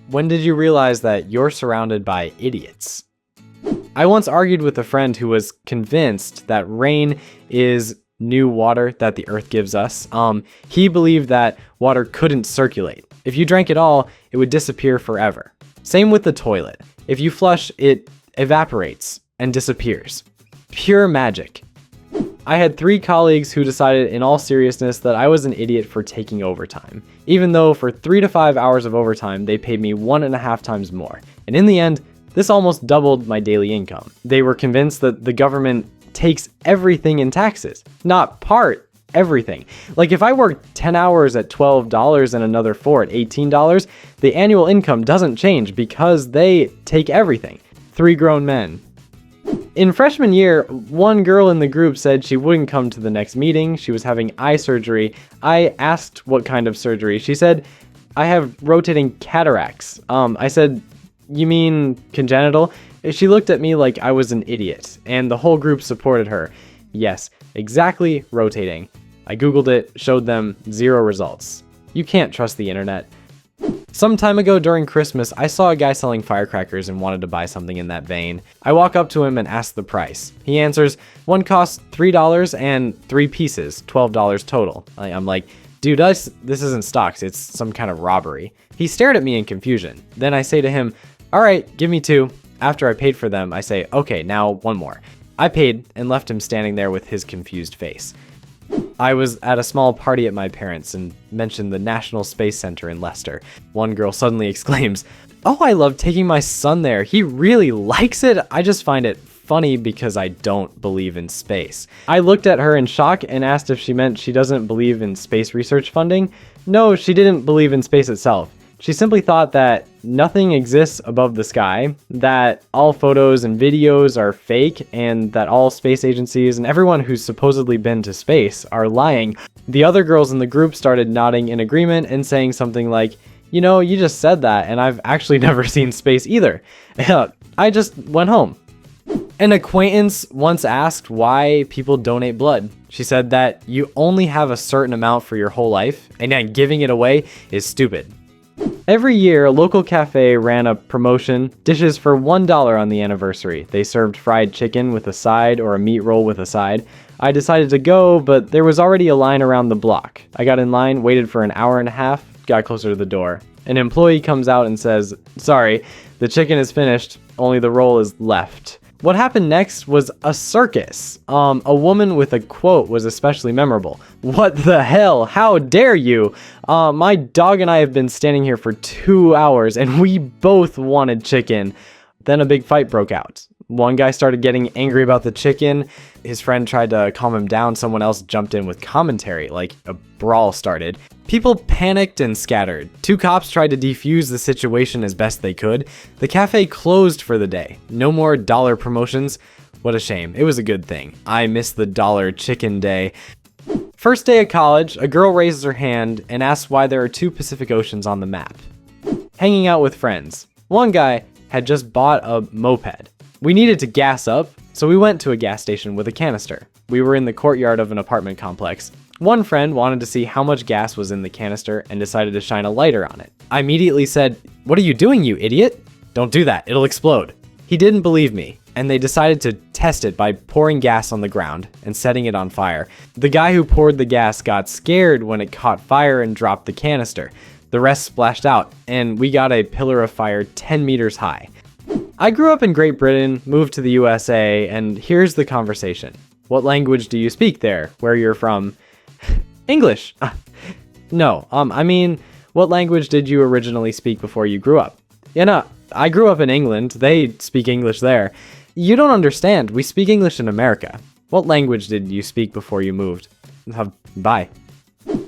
When did you realize that you're surrounded by idiots? I once argued with a friend who was convinced that rain is new water that the earth gives us. He believed that water couldn't circulate. If you drank it all, it would disappear forever. Same with the toilet. If you flush, it evaporates and disappears. Pure magic. I had 3 colleagues who decided in all seriousness that I was an idiot for taking overtime, even though for 3 to 5 hours of overtime, they paid me 1.5 times more. And in the end, this almost doubled my daily income. They were convinced that the government takes everything in taxes, not part, everything. Like if I work 10 hours at $12 and another 4 at $18, the annual income doesn't change because they take everything. 3 grown men. In freshman year, one girl in the group said she wouldn't come to the next meeting. She was having eye surgery. I asked what kind of surgery. She said, I have rotating cataracts. I said, you mean congenital? She looked at me like I was an idiot, and the whole group supported her. Yes, exactly rotating. I Googled it, showed them 0 results. You can't trust the internet. Some time ago during Christmas, I saw a guy selling firecrackers and wanted to buy something in that vein. I walk up to him and ask the price. He answers, one costs $3 and 3 pieces, $12 total. I'm like, dude, this isn't stocks, it's some kind of robbery. He stared at me in confusion. Then I say to him, all right, give me 2. After I paid for them, I say, okay, now 1 more. I paid and left him standing there with his confused face. I was at a small party at my parents' and mentioned the National Space Center in Leicester. One girl suddenly exclaims, oh, I love taking my son there. He really likes it. I just find it funny because I don't believe in space. I looked at her in shock and asked if she meant she doesn't believe in space research funding. No, she didn't believe in space itself. She simply thought that nothing exists above the sky, that all photos and videos are fake, and that all space agencies and everyone who's supposedly been to space are lying. The other girls in the group started nodding in agreement and saying something like, you know, you just said that, and I've actually never seen space either. I just went home. An acquaintance once asked why people donate blood. She said that you only have a certain amount for your whole life, and then giving it away is stupid. Every year, a local cafe ran a promotion, dishes for $1 on the anniversary. They served fried chicken with a side or a meat roll with a side. I decided to go, but there was already a line around the block. I got in line, waited for an hour and a half, got closer to the door. An employee comes out and says, sorry, the chicken is finished, only the roll is left. What happened next was a circus. A woman with a quote was especially memorable. What the hell? How dare you? My dog and I have been standing here for 2 hours and we both wanted chicken. Then a big fight broke out. One guy started getting angry about the chicken. His friend tried to calm him down. Someone else jumped in with commentary, like a brawl started. People panicked and scattered. 2 cops tried to defuse the situation as best they could. The cafe closed for the day. No more dollar promotions. What a shame. It was a good thing. I missed the dollar chicken day. First day of college, a girl raises her hand and asks why there are 2 Pacific Oceans on the map. Hanging out with friends. One guy had just bought a moped. We needed to gas up, so we went to a gas station with a canister. We were in the courtyard of an apartment complex. One friend wanted to see how much gas was in the canister and decided to shine a lighter on it. I immediately said, "What are you doing, you idiot? Don't do that, it'll explode." He didn't believe me, and they decided to test it by pouring gas on the ground and setting it on fire. The guy who poured the gas got scared when it caught fire and dropped the canister. The rest splashed out, and we got a pillar of fire 10 meters high. I grew up in Great Britain, moved to the USA, and here's the conversation. What language do you speak there, where you're from? English. No, I mean, what language did you originally speak before you grew up? I grew up in England. They speak English there. You don't understand. We speak English in America. What language did you speak before you moved? Bye.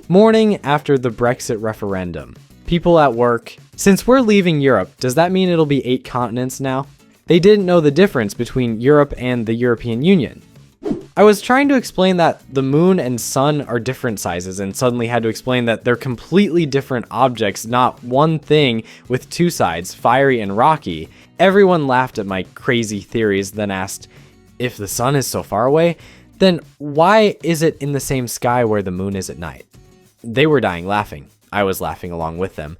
Morning after the Brexit referendum. People at work. Since we're leaving Europe, does that mean it'll be 8 continents now? They didn't know the difference between Europe and the European Union. I was trying to explain that the moon and sun are different sizes and suddenly had to explain that they're completely different objects, not one thing with 2 sides, fiery and rocky. Everyone laughed at my crazy theories, then asked, if the sun is so far away, then why is it in the same sky where the moon is at night? They were dying laughing. I was laughing along with them.